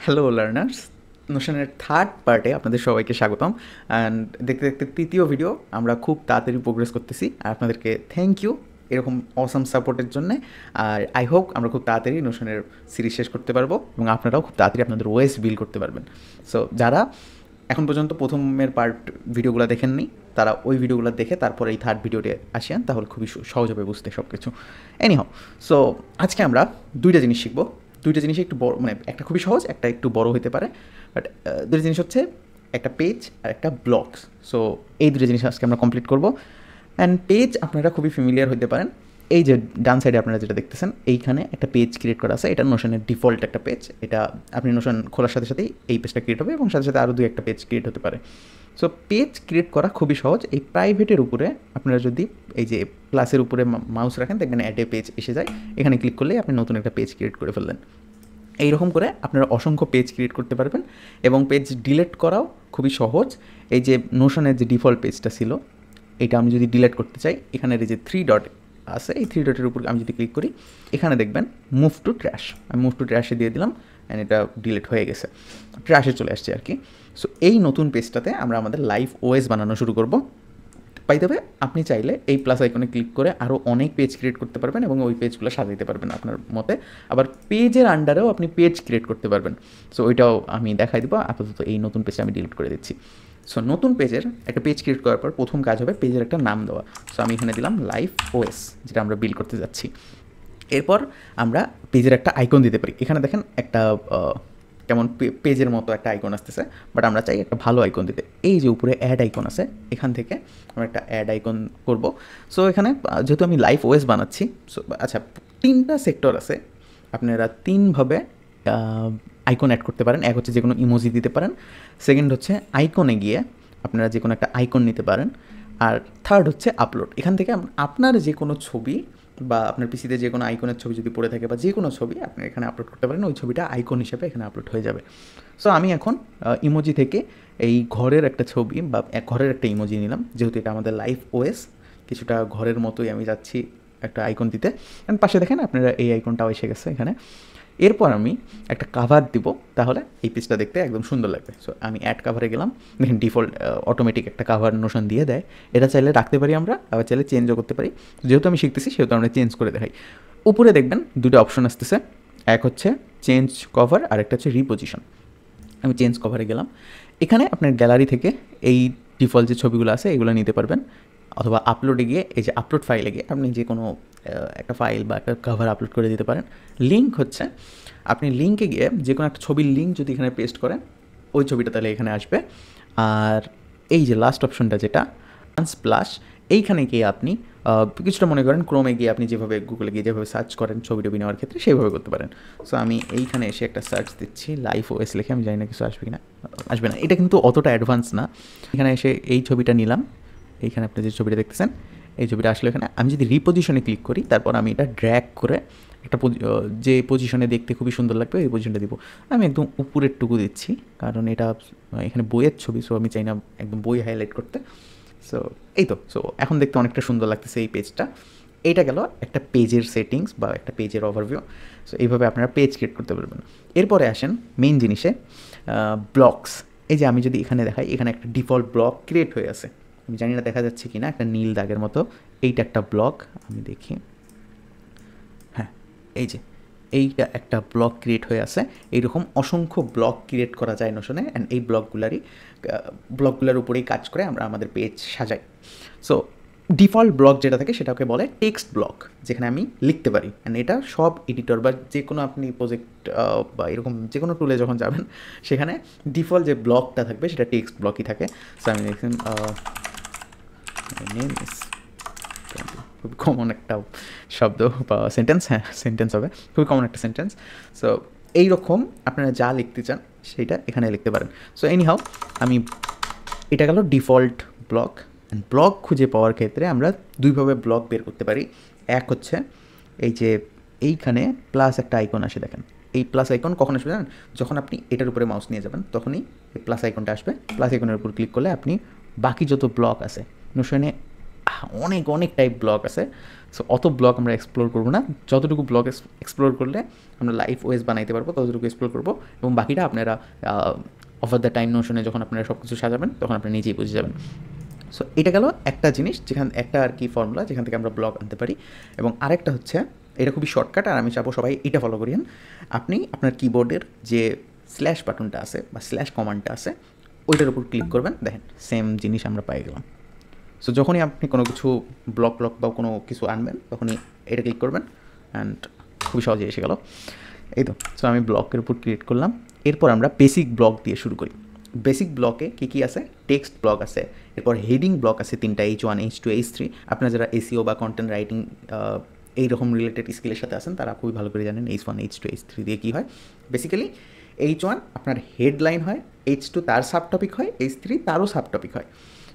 Hello learners, নোশনের third পার্টে আপনাদের সবাইকে স্বাগতম। অ্যান্ড দেখতে দেখতে তৃতীয় ভিডিও আমরা খুব তাড়াতাড়ি প্রোগ্রেস করতেছি, আর আপনাদেরকে থ্যাংক ইউ এরকম অসাম সাপোর্টের জন্যে। আর আই হোপ আমরা খুব তাড়াতাড়ি নোশনের সিরিজ শেষ করতে পারবো এবং আপনারাও খুব তাড়াতাড়ি আপনাদের ওয়েস বিল্ড করতে পারবেন। সো যারা এখন পর্যন্ত প্রথমের পার্ট ভিডিওগুলো দেখেননি, তারা ওই ভিডিওগুলো দেখে তারপর এই থার্ড ভিডিওতে আসেন, তাহলে খুবই সহজ হবে বুঝতে সব কিছু। এনিহাও, সো আজকে আমরা দুইটা জিনিস শিখবো। দুইটা জিনিস একটু বড়, মানে একটা খুবই সহজ, একটা একটু বড় হতে পারে, বাট দুইটা জিনিস হচ্ছে একটা পেজ আর একটা ব্লগস। সো এই দুটো জিনিস আজকে আমরা কমপ্লিট করবো। অ্যান্ড পেজ আপনারা খুবই ফ্যামিলিয়ার হতে পারেন। এই যে ডান সাইডে আপনারা যেটা দেখতেছেন, এইখানে একটা পেজ ক্রিয়েট করা আছে। এটা নোশনের ডিফল্ট একটা পেজ। এটা আপনি নোশন খোলার সাথে সাথেই এই পেজটা ক্রিয়েট হবে এবং সাথে সাথে আরও দুই একটা পেজ ক্রিয়েট হতে পারে। সো পেজ ক্রিয়েট করা খুবই সহজ। এই প্রাইভেটের উপরে আপনারা যদি এই যে প্লাসের উপরে মাউস রাখেন, দেখবেন অ্যাড এ পেজ এসে যায়। এখানে ক্লিক করলেই আপনি নতুন একটা পেজ ক্রিয়েট করে ফেললেন। এইরকম করে আপনারা অসংখ্য পেজ ক্রিয়েট করতে পারবেন এবং পেজ ডিলিট করাও খুবই সহজ। এই যে নোশনের যে ডিফল্ট পেজটা ছিল, এটা আমি যদি ডিলিট করতে চাই, এখানের এই যে 3 ডট আছে, এই 3 ডটের উপর আমি যদি ক্লিক করি, এখানে দেখবেন মুভ টু ট্র্যাশ। আমি মুভ টু ট্র্যাশে দিয়ে দিলাম অ্যান্ড এটা ডিলিট হয়ে গেছে, ট্র্যাশে চলে আসছে আর কি। সো এই নতুন পেজটাতে আমরা আমাদের লাইভ ওএস বানানো শুরু করব। বাই দ্য ওয়ে, আপনি চাইলে এই প্লাস আইকনে ক্লিক করে আরও অনেক পেজ ক্রিয়েট করতে পারবেন এবং ওই পেজগুলো সাজাতে পারবেন আপনার মতে। আবার পেজের আন্ডারেও আপনি পেজ ক্রিয়েট করতে পারবেন। সো ওইটাও আমি দেখাই দেবো। আপাতত এই নতুন পেজটা আমি ডিলিট করে দিচ্ছি। সো নতুন পেজের একটা পেজ ক্রিয়েট করার পর প্রথম কাজ হবে পেজের একটা নাম দেওয়া। সো আমি এখানে দিলাম লাইভ ওএস, যেটা আমরা বিল্ড করতে যাচ্ছি। এরপর আমরা পেজের একটা আইকন দিতে পারি। এখানে দেখেন একটা কেমন পেজের মতো একটা আইকন আসতেছে, বাট আমরা চাই একটা ভালো আইকন দিতে। এই যে উপরে অ্যাড আইকন আছে, এখান থেকে আমরা একটা অ্যাড আইকন করব। সো এখানে যেহেতু আমি লাইভ ওএস বানাচ্ছি, সো আচ্ছা, 3টা সেক্টর আছে। আপনারা 3ভাবে আইকন অ্যাড করতে পারেন। এক হচ্ছে যে কোনো ইমোজি দিতে পারেন, সেকেন্ড হচ্ছে আইকনে গিয়ে আপনারা যে কোনো একটা আইকন নিতে পারেন, আর থার্ড হচ্ছে আপলোড। এখান থেকে আপনার যে কোনো ছবি বা আপনার পিসিতে যে কোনো আইকনের ছবি যদি পড়ে থাকে বা যে কোনো ছবি আপনি এখানে আপলোড করতে পারেন, ওই ছবিটা আইকন হিসেবে এখানে আপলোড হয়ে যাবে। সো আমি এখন ইমোজি থেকে এই ঘরের একটা ছবি বা ঘরের একটা ইমোজি নিলাম, যেহেতু এটা আমাদের লাইভ ওএস। কিছুটা ঘরের মতোই আমি যাচ্ছি একটা আইকন দিতে। কারণ পাশে দেখেন আপনারা এই আইকনটাও এসে গেছে এখানে। এরপর আমি একটা কাভার দিব, তাহলে এই পেজটা দেখতে একদম সুন্দর লাগবে। সো আমি অ্যাড কাভারে গেলাম, দেখেন ডিফল্ট অটোমেটিক একটা কাভার নোশন দিয়ে দেয়। এটা চাইলে রাখতে পারি আমরা, আবার চাইলে চেঞ্জও করতে পারি। যেহেতু আমি শিখতেছি সেহেতু আমরা চেঞ্জ করে দেখাই। উপরে দেখবেন দুটো অপশন আসতেছে, এক হচ্ছে চেঞ্জ কভার আর একটা হচ্ছে রিপোজিশন। আমি চেঞ্জ কভারে গেলাম। এখানে আপনার গ্যালারি থেকে এই ডিফল্ট যে ছবিগুলো আছে এগুলো নিতে পারবেন, অথবা আপলোডে গিয়ে এই যে আপলোড ফাইলে গিয়ে আপনি যে কোনো একটা ফাইল বা একটা কভার আপলোড করে দিতে পারেন। লিঙ্ক হচ্ছে আপনি লিঙ্কে গিয়ে যে কোনো একটা ছবির লিঙ্ক যদি এখানে পেস্ট করেন, ওই ছবিটা তাহলে এখানে আসবে। আর এই যে লাস্ট অপশনটা যেটা প্লাস, এইখানে গিয়ে আপনি কিছুটা মনে করেন ক্রোমে গিয়ে আপনি যেভাবে গুগলে গিয়ে যেভাবে সার্চ করেন ছবি টবি নেওয়ার ক্ষেত্রে সেইভাবে করতে পারেন। সো আমি এইখানে এসে একটা সার্চ দিচ্ছি লাইভ ওএস লিখে, আমি জানি না কিছু আসবে কি না, আসবে না। এটা কিন্তু অতটা অ্যাডভান্স না। এখানে এসে এই ছবিটা নিলাম, এইখানে আপনি যে ছবিটা দেখতেছেন এই ছবিটা আসলে এখানে আমি যদি রিপোজিশনে ক্লিক করি, তারপর আমি এটা ড্র্যাগ করে একটা যে পজিশনে দেখতে খুবই সুন্দর লাগবে এই পজিশনটা দিব। আমি একদম উপরের টুকু দিচ্ছি, কারণ এটা এখানে বইয়ের ছবি, সো আমি চাই না একদম বই হাইলাইট করতে। সো এই তো, সো এখন দেখতে অনেকটা সুন্দর লাগতেছে এই পেজটা। এইটা গেল একটা পেজের সেটিংস বা একটা পেজের ওভারভিউ। সো এইভাবে আপনারা পেজ ক্রিয়েট করতে পারবেন। এরপরে আসেন মেইন জিনিসে, ব্লগস। এই যে আমি যদি এখানে দেখাই, এখানে একটা ডিফল্ট ব্লগ ক্রিয়েট হয়ে আছে। আমি জানি না দেখা যাচ্ছে কি না, একটা নীল দাগের মতো। এইটা একটা ব্লগ, আমি দেখি, হ্যাঁ এই যে এইটা একটা ব্লগ ক্রিয়েট হয়ে আছে। এইরকম অসংখ্য ব্লগ ক্রিয়েট করা যায় নোশনে, অ্যান্ড এই ব্লগগুলোর উপরেই কাজ করে আমরা আমাদের পেজ সাজাই। সো ডিফল্ট ব্লগ যেটা থাকে সেটাকে বলে টেক্সট ব্লগ, যেখানে আমি লিখতে পারি। অ্যান্ড এটা সব এডিটর বা যে কোনো আপনি প্রজেক্ট বা এরকম যে কোনো টুলে যখন যাবেন, সেখানে ডিফল্ট যে ব্লগটা থাকবে সেটা টেক্সট ব্লগই থাকে। সো আমি দেখুন খুবই কমন একটা শব্দ বা সেন্টেন্স, হ্যাঁ সেন্টেন্স হবে, খুবই কমন একটা সেন্টেন্স। সো এইরকম আপনারা যা লিখতে চান সেইটা এখানে লিখতে পারেন। সো এনিহাউ, আমি এটা গেল ডিফল্ট ব্লগ। অ্যান্ড ব্লগ খুঁজে পাওয়ার ক্ষেত্রে আমরা দুইভাবে ব্লগ বের করতে পারি। এক হচ্ছে এই যে এইখানে প্লাস একটা আইকন আসে, দেখেন এই প্লাস আইকন কখন আসবে জানেন? যখন আপনি এটার উপরে মাউস নিয়ে যাবেন তখনই এই প্লাস আইকনটা আসবে। প্লাস আইকনের উপর ক্লিক করলে আপনি বাকি যত ব্লগ আছে নোশনে অনেক অনেক টাইপ ব্লক আছে। সো অত ব্লক আমরা এক্সপ্লোর করবো না, যতটুকু ব্লক এক্সপ্লোর করলে আমরা লাইভ ওএস বানাইতে পারবো ততটুকু এক্সপ্লোর করবো, এবং বাকিটা আপনারা অফার দ্য টাইম নোশনে যখন আপনারা সব কিছু সাজাবেন তখন আপনি নিজেই বুঝে যাবেন। সো এটা গেল একটা জিনিস, যেখান একটা আর কি ফর্মুলা যেখান থেকে আমরা ব্লগ আনতে পারি। এবং আরেকটা হচ্ছে, এটা খুবই শর্টকাট, আর আমি চাবো সবাই এটা ফলো করিয়েন। আপনি আপনার কিবোর্ডের যে স্ল্যাশ বাটনটা আছে বা স্ল্যাশ কমান্ডটা আছে ওইটার উপর ক্লিক করবেন, দেখেন সেম জিনিস আমরা পাই গেলাম। সো যখনই আপনি কোনো কিছু ব্লক বা কোনো কিছু আনবেন তখনই এটা ক্লিক করবেন, অ্যান্ড খুবই সহজে এসে গেল। এই তো, সো আমি ব্লকের উপর ক্রিয়েট করলাম। এরপর আমরা বেসিক ব্লক দিয়ে শুরু করি। বেসিক ব্লকে কী আছে, টেক্সট ব্লক আছে, এরপর হেডিং ব্লক আছে 3টা, H1, H2, H3। আপনারা যারা এসইও বা কন্টেন্ট রাইটিং এইরকম রিলেটেড স্কিলের সাথে আছেন তারা খুবই ভালো করে জানেন H1, H2, H3 দিয়ে কী হয়। বেসিক্যালি H1 আপনার হেডলাইন হয়, H2 তার সাব টপিক হয়, H3 তারও সাব টপিক হয়।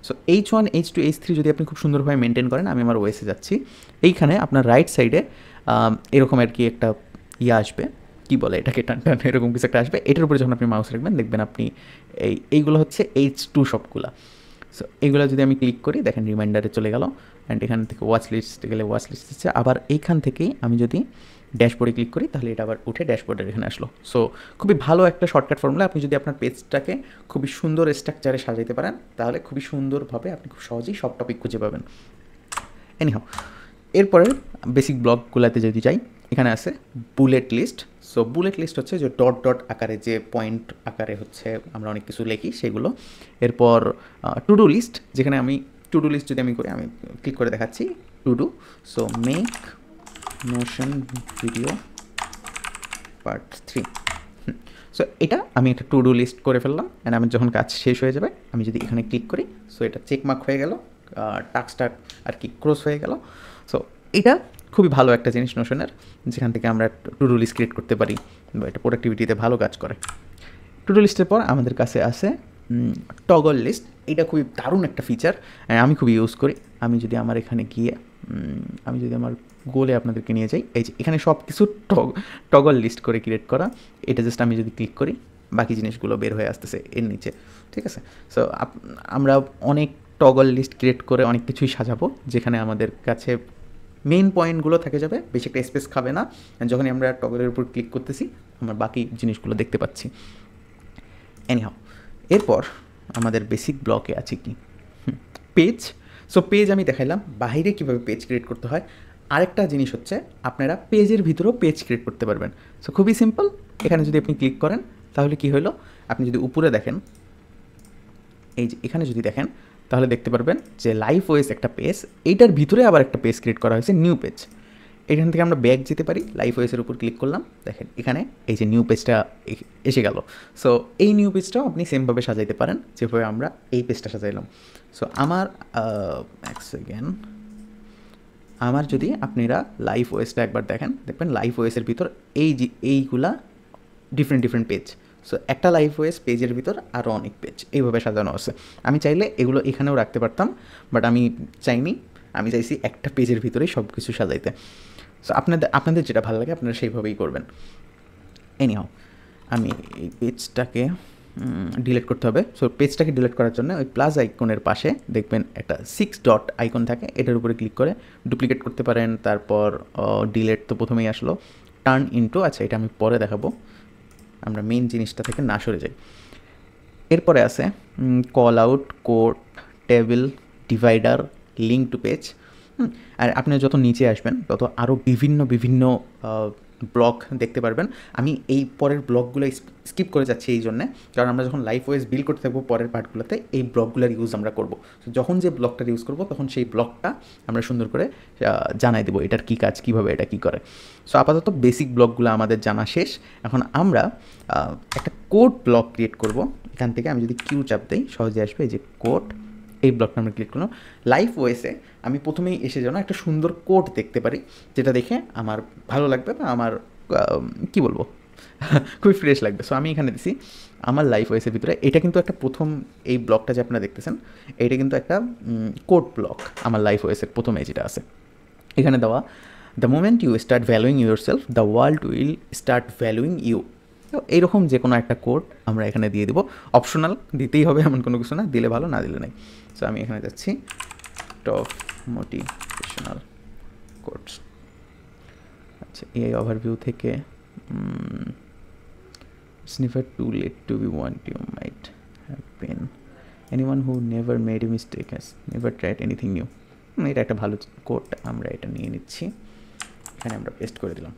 সো H1, H2, H3 যদি আপনি খুব সুন্দরভাবে মেনটেন করেন, আমি আমার ওয়েসে যাচ্ছি, এইখানে আপনার রাইট সাইডে এরকম আর কি একটা আসবে, কী বলে এটাকে, টান টান এরকম কিছু একটা আসবে। এটার উপরে যখন আপনি মাউস রাখবেন দেখবেন আপনি এইগুলো হচ্ছে H2 সবগুলা। সো এইগুলো যদি আমি ক্লিক করি দেখেন রিমাইন্ডারে চলে গেল, অ্যান্ড এখান থেকে ওয়াচ লিস্ট গেলে ওয়াচ লিস্ট হচ্ছে। আবার এইখান থেকেই আমি যদি ড্যাশবোর্ডে ক্লিক করি তাহলে এটা আবার উঠে ড্যাশবোর্ডের এখানে আসলো। সো খুবই ভালো একটা শর্টকাট ফর্মুলা। আপনি যদি আপনার পেজটাকে খুবই সুন্দর স্ট্রাকচারে সাজাইতে পারেন তাহলে খুবই সুন্দরভাবে আপনি খুব সহজেই সব টপিক খুঁজে পাবেন। এনিহাও, এরপরে বেসিক ব্লকগুলোতে যদি যাই, এখানে আছে bullet list. So bullet list হচ্ছে যে ডট ডট আকারে, যে পয়েন্ট আকারে হচ্ছে আমরা অনেক কিছু লিখি সেগুলো। এরপর টু ডু লিস্ট, যেখানে আমি টু ডু লিস্ট যদি আমি করি, আমি ক্লিক করে দেখাচ্ছি to do. So make Notion video part 3। So এটা আমি একটা টু ডু লিস্ট করে ফেললাম, অ্যান্ড আমার যখন কাজ শেষ হয়ে যাবে আমি যদি এখানে ক্লিক করি, সো এটা চেকমার্ক হয়ে গেল, টাস্কটা আর কি ক্রস হয়ে গেল। সো এটা খুবই ভালো একটা জিনিস নোশনের, যেখান থেকে আমরা টু ডু লিস্ট ক্রিয়েট করতে পারি বা এটা প্রোডাক্টিভিটিতে ভালো কাজ করে। টু ডু লিস্টের পর আমাদের কাছে আছে টগল লিস্ট। এটা খুবই দারুণ একটা ফিচার, আমি খুবই ইউজ করি। আমি যদি আমার এখানে গিয়ে আমি যদি আমার গোলে আপনাদেরকে নিয়ে যাই, এই যে এখানে সব কিছু টগল লিস্ট করে ক্রিয়েট করা। এটা জাস্ট আমি যদি ক্লিক করি বাকি জিনিসগুলো বের হয়ে আসতেছে এর নিচে, ঠিক আছে। সো আমরা অনেক টগল লিস্ট ক্রিয়েট করে অনেক কিছুই সাজাবো, যেখানে আমাদের কাছে মেইন পয়েন্টগুলো থেকে যাবে, বেশি একটা স্পেস খাবে না। যখনই আমরা টগলের উপর ক্লিক করতেছি আমরা বাকি জিনিসগুলো দেখতে পাচ্ছি। এনিহাও, এরপর আমাদের বেসিক ব্লকে আছে কি, পেজ। সো পেজ আমি দেখাইলাম বাইরে কীভাবে পেজ ক্রিয়েট করতে হয়। আরেকটা জিনিস হচ্ছে আপনারা পেজের ভিতরেও পেজ ক্রিয়েট করতে পারবেন। সো খুবই সিম্পল, এখানে যদি আপনি ক্লিক করেন তাহলে কি হলো, আপনি যদি উপরে দেখেন, এই যে এখানে যদি দেখেন তাহলে দেখতে পারবেন যে লাইভ ওএস একটা পেজ, এইটার ভিতরে আবার একটা পেজ ক্রিয়েট করা হয়েছে, নিউ পেজ। এখান থেকে আমরা ব্যাক যেতে পারি, লাইভ ওএসের উপর ক্লিক করলাম, দেখেন এখানে এই যে নিউ পেজটা এসে গেল। সো এই নিউ পেজটাও আপনি সেমভাবে সাজাইতে পারেন যেভাবে আমরা এই পেজটা সাজাইলাম। সো আমার এক সেকেন্ড, আমার যদি আপনারা লাইভ ওএসটা একবার দেখেন, দেখবেন লাইভ ওএসের ভিতর এইগুলা ডিফারেন্ট পেজ। সো একটা লাইভ ওএস পেজের ভিতর আরও অনেক পেজ এইভাবে সাজানো আছে। আমি চাইলে এগুলো এখানেও রাখতে পারতাম, বাট আমি চাইনি, আমি চাইছি একটা পেজের ভিতরেই সব কিছু সাজাইতে। সো আপনাদের যেটা ভালো লাগে আপনারা সেইভাবেই করবেন। এনিহাও, আমি এই পেজটাকে ডিলিট করতে হবে। সো পেজটাকে ডিলিট করার জন্য ওই প্লাস আইকনের পাশে দেখবেন একটা 6 ডট আইকন থাকে, এটার উপরে ক্লিক করে ডুপ্লিকেট করতে পারেন। তারপর ডিলিট তো প্রথমেই আসলো, টার্ন ইনটু, আচ্ছা এটা আমি পরে দেখাবো, আমরা মেইন জিনিসটা থেকে না সরে যাই। এরপরে আছে call out, code, table, divider, link to page. আর আপনি যত নিচে আসবেন তত আরও বিভিন্ন ব্লক দেখতে পারবেন। আমি এই পরের ব্লকগুলো স্কিপ করে যাচ্ছি এই জন্যে, কারণ আমরা যখন লাইভ ওএস বিল্ড করতে থাকবো পরের পার্টগুলোতে এই ব্লকগুলোর ইউজ আমরা করবো। যখন যে ব্লকটার ইউজ করবো তখন সেই ব্লকটা আমরা সুন্দর করে জানাই দেবো এটার কী কাজ, কীভাবে এটা কী করে। সো আপাতত বেসিক ব্লকগুলো আমাদের জানা শেষ। এখন আমরা একটা কোড ব্লক ক্রিয়েট করব। এখান থেকে আমি যদি কিউ চাপ দিই সহজে আসবে, এই যে কোড, এই ব্লকটা আমরা ক্লিক করলাম। লাইভ ওএসে আমি প্রথমেই এসে যেন একটা সুন্দর কোড দেখতে পারি, যেটা দেখে আমার ভালো লাগবে বা আমার কী বলবো খুবই ফ্রেশ লাগবে। সো আমি এখানে দিছি আমার লাইভ ওএসের ভিতরে, এটা কিন্তু একটা প্রথম এই ব্লকটা যে আপনারা দেখতেছেন এটা কিন্তু একটা কোড ব্লক। আমার লাইভ ওএসের প্রথমে যেটা আছে এখানে দেওয়া, the moment you start valuing yourself the world will start valuing you. তো এইরকম যে কোনো একটা কোড আমরা এখানে দিয়ে দেবো, অপশনাল, দিতেই হবে এমন কোনো কিছু না, দিলে ভালো না দিলে নাই। সো আমি এখানে যাচ্ছি টপ মোটিভেশনাল কোটস। আচ্ছা, এআই ওভারভিউ থেকে it's never too late to be what you might have been. Anyone who never made a mistake has never tried anything new. এটা একটা ভালো কোট, আমরা এটা নিয়ে নিচ্ছি, এখানে আমরা পেস্ট করে দিলাম।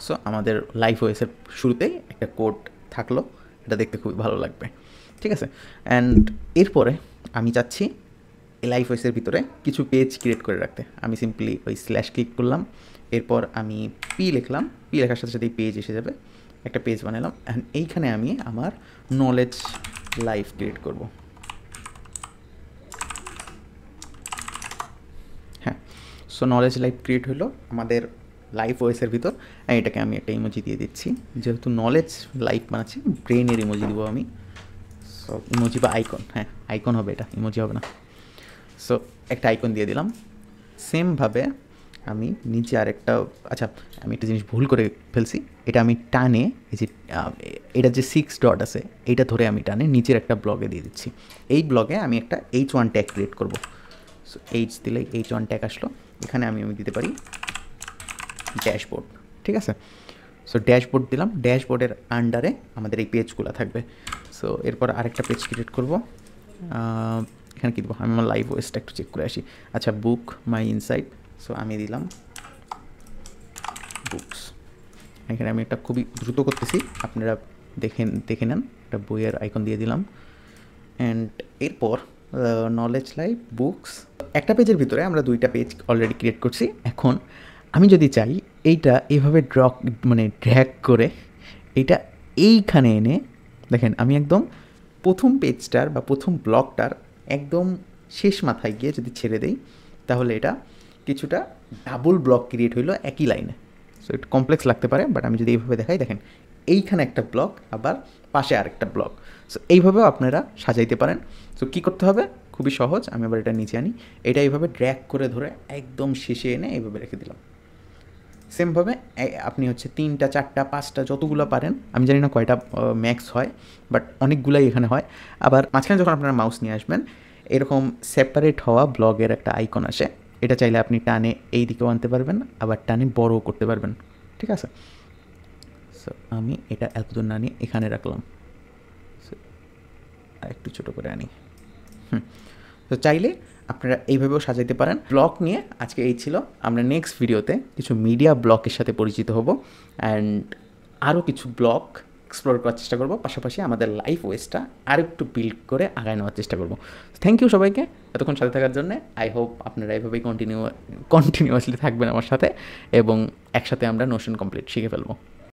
সো আমাদের লাইফ ওয়েসের শুরুতেই একটা কোট থাকলো, এটা দেখতে খুবই ভালো লাগবে। ঠিক আছে, অ্যান্ড এরপরে আমি চাচ্ছি এই লাইফ ওয়েসের ভিতরে কিছু পেজ ক্রিয়েট করে রাখতে। আমি সিম্পলি ওই স্ল্যাশ ক্লিক করলাম, এরপর আমি পি লিখলাম, পি লেখার সাথে সাথে এই পেজ এসে যাবে, একটা পেজ বানালাম, অ্যান্ড এইখানে আমি আমার নলেজ লাইফ ক্রিয়েট করব। হ্যাঁ, সো নলেজ লাইফ ক্রিয়েট হলো আমাদের লাইফ ওয়েসের ভিতর। এটাকে আমি একটা ইমোজি দিয়ে দিচ্ছি, যেহেতু নলেজ লাইফ বানাচ্ছি ব্রেনের ইমোজি দিব আমি। সো ইমোজি বা আইকন, হ্যাঁ আইকন হবে, এটা ইমোজি হবে না। সো একটা আইকন দিয়ে দিলাম। সেমভাবে আমি নিচে আরেকটা, আচ্ছা আমি একটা জিনিস ভুল করে ফেলছি, এটা আমি টানে এই যে এটা যে 6 ডট আছে এইটা ধরে আমি টানে নিচের একটা ব্লগে দিয়ে দিচ্ছি। এই ব্লগে আমি একটা H1 ট্যাগ ক্রিয়েট করব। সো এইচ দিলে H1 ট্যাগ আসলো, এখানে আমি দিতে পারি ড্যাশবোর্ড। ঠিক আছে, সো ড্যাশবোর্ড দিলাম, ড্যাশবোর্ডের আন্ডারে আমাদের এই পেজগুলো থাকবে। সো এরপর আরেকটা পেজ ক্রিয়েট করব, এখানে কী দেবো, আমি আমার লাইভ ওয়েসটা একটু চেক করে আসি। আচ্ছা, বুক মাই ইনসাইট, সো আমি দিলাম বুকস। এখানে আমি একটা খুবই দ্রুত করতেছি, আপনারা দেখে নেন, একটা বইয়ের আইকন দিয়ে দিলাম। অ্যান্ড এরপর নলেজ লাইফ বুকস, একটা পেজের ভিতরে আমরা 2টা পেজ অলরেডি ক্রিয়েট করছি। এখন আমি যদি চাই এইটা এইভাবে ড্র্যাগ করে এইটা এইখানে এনে, দেখেন আমি একদম প্রথম পেজটার বা প্রথম ব্লকটার একদম শেষ মাথায় গিয়ে যদি ছেড়ে দেই, তাহলে এটা কিছুটা ডাবল ব্লক ক্রিয়েট হইলো একই লাইনে। সো একটু কমপ্লেক্স লাগতে পারে, বাট আমি যদি এইভাবে দেখাই, দেখেন এইখানে একটা ব্লক, আবার পাশে আরেকটা ব্লক। সো এইভাবেও আপনারা সাজাইতে পারেন। সো কী করতে হবে, খুবই সহজ, আমি আবার এটা নিচে আনি, এটা এইভাবে ড্র্যাগ করে ধরে একদম শেষে এনে এইভাবে রেখে দিলাম। সেমভাবে আপনি হচ্ছে 3টা 4টা 5টা যতগুলো পারেন, আমি জানি না কয়টা ম্যাক্স হয়, বাট অনেকগুলাই এখানে হয়। আবার মাঝখানে যখন আপনারা মাউস নিয়ে আসবেন, এরকম সেপারেট হওয়া ব্লগের একটা আইকন আসে, এটা চাইলে আপনি টানে এই দিকেও আনতে পারবেন, আবার টানে বড়ও করতে পারবেন। ঠিক আছে, সো আমি এটা এতদূর না নিয়ে এখানে রাখলাম, একটু ছোটো করে আনি। তো চাইলে আপনারা এইভাবেও সাজাইতে পারেন। ব্লগ নিয়ে আজকে এই ছিল। আমরা নেক্সট ভিডিওতে কিছু মিডিয়া ব্লকের সাথে পরিচিত হব, অ্যান্ড আরও কিছু ব্লক এক্সপ্লোর করার চেষ্টা করব, পাশাপাশি আমাদের লাইফ ওয়েসটা আরও একটু বিল্ড করে আগায় নেওয়ার চেষ্টা করব। থ্যাংক ইউ সবাইকে এতক্ষণ সাথে থাকার জন্য। আই হোপ আপনারা এইভাবেই কন্টিনিউয়াসলি থাকবেন আমার সাথে, এবং একসাথে আমরা নোশন কমপ্লিট শিখে ফেলবো।